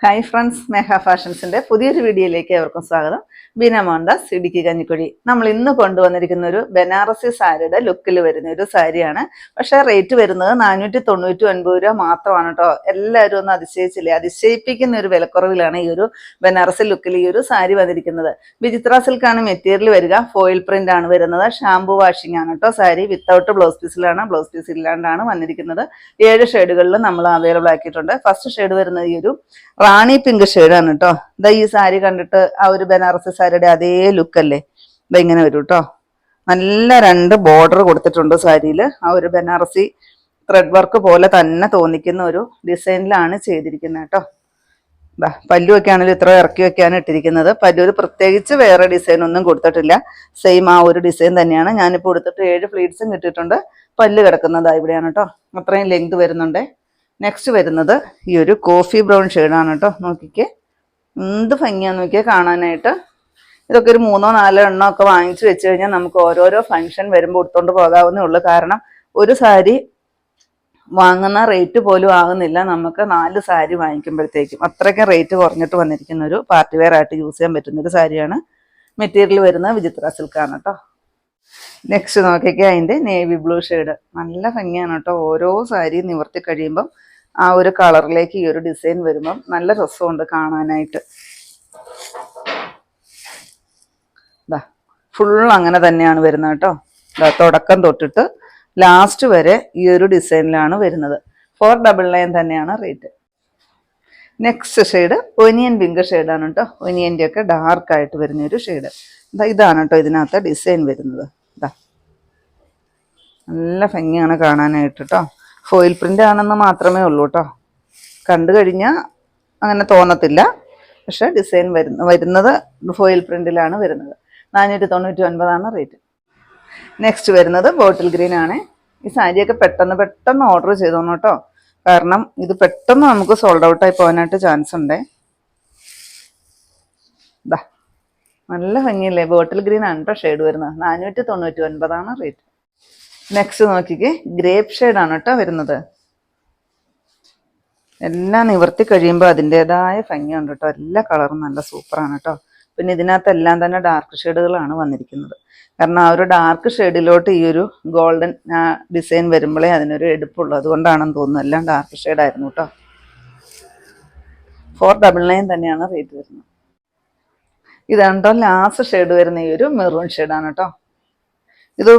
Hi friends, മേഘ ഫാഷൻസിന്റെ പുതിയൊരു വീഡിയോയിലേക്ക് ഏവർക്കും സ്വാഗതം. ബീന മോഹൻദാസ്, ഇടുക്കി കഞ്ഞിക്കുഴി. നമ്മൾ ഇന്ന് കൊണ്ടുവന്നിരിക്കുന്ന ഒരു ബനാറസി സാരിയുടെ ലുക്കിൽ വരുന്ന ഒരു സാരിയാണ്. പക്ഷേ റേറ്റ് വരുന്നത് 499 രൂപ മാത്രമാണ് കേട്ടോ. എല്ലാവരും ഒന്ന് അതിശയിച്ചില്ലേ? അതിശയിപ്പിക്കുന്ന ഒരു വിലക്കുറവിലാണ് ഈ ഒരു ബനാറസി ലുക്കിൽ ഈ ഒരു സാരി വന്നിരിക്കുന്നത്. വിചിത്ര സിൽക്കാണ് മെറ്റീരിയൽ വരിക. ഫോയിൽ പ്രിന്റ് ആണ് വരുന്നത്. ഷാംപൂ വാഷിംഗ് ആണ് കേട്ടോ. സാരി വിത്തൗട്ട് ബ്ലൗസ് പീസിലാണ്, ബ്ലൗസ് പീസ് ഇല്ലാണ്ടാണ് വന്നിരിക്കുന്നത്. 7 ഷെയ്ഡുകളിൽ നമ്മൾ അവൈലബിൾ ആക്കിയിട്ടുണ്ട്. ഫസ്റ്റ് ഷെയ്ഡ് വരുന്നത് ഈ ഒരു റാണി പിങ്ക് ഷെയ്ഡാണ് കേട്ടോ. ഇതാ ഈ സാരി കണ്ടിട്ട് ആ ഒരു ബനാറസി സാരിയുടെ അതേ ലുക്കല്ലേ? ഇതാ ഇങ്ങനെ വരും കേട്ടോ. നല്ല 2 ബോർഡർ കൊടുത്തിട്ടുണ്ട് സാരിയിൽ. ആ ഒരു ബനാറസി ത്രെഡ് വർക്ക് പോലെ തന്നെ തോന്നിക്കുന്ന ഒരു ഡിസൈനിലാണ് ചെയ്തിരിക്കുന്നത് കേട്ടോ. ഇതാ പല്ലുവൊക്കെ ആണെങ്കിലും ഇത്ര ഇറക്കി വെക്കാണ് ഇട്ടിരിക്കുന്നത്. പല്ലൂര് പ്രത്യേകിച്ച് വേറെ ഡിസൈൻ ഒന്നും കൊടുത്തിട്ടില്ല. സെയിം ആ ഒരു ഡിസൈൻ തന്നെയാണ്. ഞാനിപ്പോൾ കൊടുത്തിട്ട് 7 ഫ്ലീറ്റ്സും കിട്ടിയിട്ടുണ്ട്. പല്ല് കിടക്കുന്നതാ ഇവിടെയാണ് കേട്ടോ. അത്രയും ലെങ്ത് വരുന്നുണ്ട്. നെക്സ്റ്റ് വരുന്നത് ഈ ഒരു കോഫി ബ്രൗൺ ഷെയ്ഡാണ് കേട്ടോ. നോക്കിക്കേ, എന്ത് ഭംഗിയാന്ന് നോക്കിയേ കാണാനായിട്ട്. ഇതൊക്കെ ഒരു 3-4 എണ്ണം ഒക്കെ വാങ്ങിച്ചു വെച്ച് കഴിഞ്ഞാൽ നമുക്ക് ഓരോരോ ഫംഗ്ഷൻ വരുമ്പോൾ എടുത്തോണ്ട് പോകാവുന്നേ ഉള്ളൂ. കാരണം ഒരു സാരി വാങ്ങുന്ന റേറ്റ് പോലും ആകുന്നില്ല നമുക്ക് 4 സാരി വാങ്ങിക്കുമ്പോഴത്തേക്കും. അത്രയ്ക്കും റേറ്റ് കുറഞ്ഞിട്ട് വന്നിരിക്കുന്ന ഒരു പാർട്ടി വെയർ ആയിട്ട് യൂസ് ചെയ്യാൻ പറ്റുന്ന ഒരു സാരിയാണ്. മെറ്റീരിയൽ വരുന്നത് വിചിത്ര സിൽക്കാണ് കേട്ടോ. നെക്സ്റ്റ് നോക്കിക്കേ, അതിൻ്റെ നേവി ബ്ലൂ ഷെയ്ഡ് നല്ല ഭംഗിയാണ് കേട്ടോ. ഓരോ സാരി നിവർത്തി കഴിയുമ്പം ആ ഒരു കളറിലേക്ക് ഈ ഒരു ഡിസൈൻ വരുമ്പം നല്ല രസമുണ്ട് കാണാനായിട്ട്. ഇതാ ഫുൾ അങ്ങനെ തന്നെയാണ് വരുന്നത് കേട്ടോ. ഇതാ തുടക്കം തൊട്ടിട്ട് ലാസ്റ്റ് വരെ ഈ ഒരു ഡിസൈനിലാണ് വരുന്നത്. 499 തന്നെയാണ് rate. Next shade onion pink ഷെയ്ഡാണ് കേട്ടോ. ഒനിയൻ്റെ ഒക്കെ ഡാർക്കായിട്ട് വരുന്ന ഒരു ഷെയ്ഡ്. ഇതാണ് കേട്ടോ ഇതിനകത്ത് ഡിസൈൻ വരുന്നത്. ഇതാ നല്ല ഭംഗിയാണ് കാണാനായിട്ട് കേട്ടോ. ഫോയിൽ പ്രിന്റ് ആണെന്ന് മാത്രമേ ഉള്ളൂ കേട്ടോ. കണ്ടു കഴിഞ്ഞാൽ അങ്ങനെ തോന്നത്തില്ല. പക്ഷെ ഡിസൈൻ വരുന്നത് ഫോയിൽ പ്രിന്റിലാണ് വരുന്നത്. 499 റേറ്റ്. നെക്സ്റ്റ് വരുന്നത് ബോട്ടിൽ ഗ്രീൻ ആണ്. ഈ സാരിയൊക്കെ പെട്ടെന്ന് ഓർഡർ ചെയ്തോന്നു കേട്ടോ. കാരണം ഇത് പെട്ടെന്ന് നമുക്ക് സോൾഡ് ഔട്ടായി പോകാനായിട്ട് ചാൻസ് ഉണ്ട്. ഇതാ നല്ല ഭംഗിയല്ലേ? ബോട്ടിൽ ഗ്രീൻ ആണ് കേട്ടോ ഷെയ്ഡ് വരുന്നത്. 499 റേറ്റ്. നെക്സ്റ്റ് നോക്കിക്കേ, ഗ്രേപ്പ് ഷെയ്ഡാണ് കേട്ടോ വരുന്നത്. എല്ലാം നിവർത്തി കഴിയുമ്പോൾ അതിൻ്റെതായ ഭംഗിയുണ്ട് കേട്ടോ. എല്ലാ കളറും നല്ല സൂപ്പറാണ് കേട്ടോ. പിന്നെ ഇതിനകത്ത് എല്ലാം തന്നെ ഡാർക്ക് ഷെയ്ഡുകളാണ് വന്നിരിക്കുന്നത്. കാരണം ആ ഒരു ഡാർക്ക് ഷെയ്ഡിലോട്ട് ഈ ഒരു ഗോൾഡൻ ഡിസൈൻ വരുമ്പോഴേ അതിനൊരു എടുപ്പുള്ളൂ. അതുകൊണ്ടാണെന്ന് തോന്നുന്നു. എല്ലാം ഡാർക്ക് ഷെയ്ഡായിരുന്നു കേട്ടോ. 499 തന്നെയാണ് റേറ്റ് വരുന്നത്. ഇതാണ് കേട്ടോ ലാസ്റ്റ് ഷെയ്ഡ് വരുന്ന ഈ ഒരു മെറൂൺ ഷെയ്ഡാണ് കേട്ടോ. ഇത്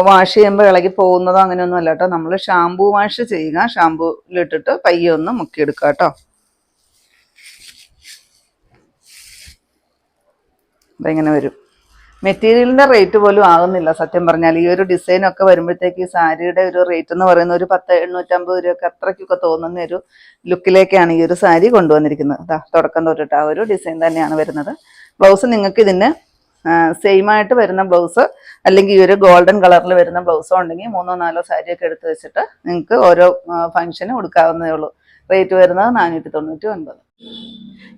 വാഷ് ചെയ്യുമ്പോൾ ഇളകി പോകുന്നതോ അങ്ങനെയൊന്നും അല്ല കേട്ടോ. നമ്മൾ ഷാംപൂ വാഷ് ചെയ്യുക. ഷാംപൂലിട്ടിട്ട് പയ്യെ ഒന്ന് മുക്കിയെടുക്കുക കേട്ടോ. ഇതെങ്ങനെ വരും. മെറ്റീരിയലിൻ്റെ റേറ്റ് പോലും ആകുന്നില്ല സത്യം പറഞ്ഞാൽ. ഈ ഒരു ഡിസൈനൊക്കെ വരുമ്പോഴത്തേക്ക് ഈ സാരിയുടെ ഒരു റേറ്റ് എന്ന് പറയുന്ന ഒരു 850 രൂപയൊക്കെ അത്രയ്ക്കൊക്കെ തോന്നുന്ന ഒരു ലുക്കിലേക്കാണ് ഈ ഒരു സാരി കൊണ്ടുവന്നിരിക്കുന്നത്. അതാ തുടക്കം തൊട്ടിട്ട് ആ ഒരു ഡിസൈൻ തന്നെയാണ് വരുന്നത്. ബ്ലൗസ് നിങ്ങൾക്ക് ഇതിന് സെയിം ആയിട്ട് വരുന്ന ബ്ലൗസ് അല്ലെങ്കിൽ ഈ ഒരു ഗോൾഡൻ കളറിൽ വരുന്ന ബ്ലൗസോ ഉണ്ടെങ്കിൽ 3-4 സാരിയൊക്കെ എടുത്ത് വെച്ചിട്ട് നിങ്ങൾക്ക് ഓരോ ഫംഗ്ഷനും കൊടുക്കാവുന്നതേ ഉള്ളൂ. റേറ്റ് വരുന്നത് 499.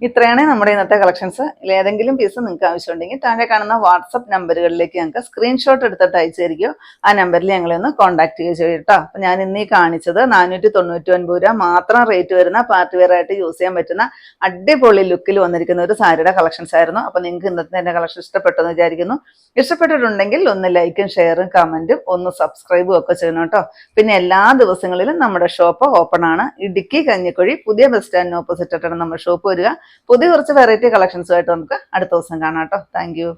ഇത്രയാണ് നമ്മുടെ ഇന്നത്തെ കളക്ഷൻസ്. ഏതെങ്കിലും പീസ് നിങ്ങൾക്ക് ആവശ്യമുണ്ടെങ്കിൽ താഴെ കാണുന്ന വാട്സപ്പ് നമ്പറുകളിലേക്ക് ഞങ്ങൾക്ക് സ്ക്രീൻഷോട്ട് എടുത്തിട്ട് അയച്ചു തരികയോ ആ നമ്പറിൽ ഞങ്ങളെ ഒന്ന് കോൺടാക്ട് ചെയ്യുക കേട്ടോ. അപ്പം ഞാൻ ഇന്നീ കാണിച്ചത് 499 രൂപ മാത്രം റേറ്റ് വരുന്ന പാർട്ടി വെയർ ആയിട്ട് യൂസ് ചെയ്യാൻ പറ്റുന്ന അടിപൊളി ലുക്കിൽ വന്നിരിക്കുന്ന ഒരു സാരിയുടെ കളക്ഷൻസ് ആയിരുന്നു. അപ്പം നിങ്ങൾക്ക് ഇന്നത്തെ എൻ്റെ കളക്ഷൻ ഇഷ്ടപ്പെട്ടെന്ന് വിചാരിക്കുന്നു. ഇഷ്ടപ്പെട്ടിട്ടുണ്ടെങ്കിൽ ഒന്ന് ലൈക്കും ഷെയറും കമൻറ്റും ഒന്ന് സബ്സ്ക്രൈബും ഒക്കെ ചെയ്യണം കേട്ടോ. പിന്നെ എല്ലാ ദിവസങ്ങളിലും നമ്മുടെ ഷോപ്പ് ഓപ്പൺ ആണ്. ഇടുക്കി കഞ്ഞിക്കുഴി പുതിയ ബസ് സ്റ്റാൻഡിന് ഓപ്പോസിറ്റ് ആയിട്ടാണ് നമ്മുടെ ഷോപ്പ് വരിക. പുതിയ കുറച്ച് വെറൈറ്റി കളക്ഷൻസുമായിട്ട് നമുക്ക് അടുത്ത ദിവസം കാണാം കേട്ടോ. Thank you.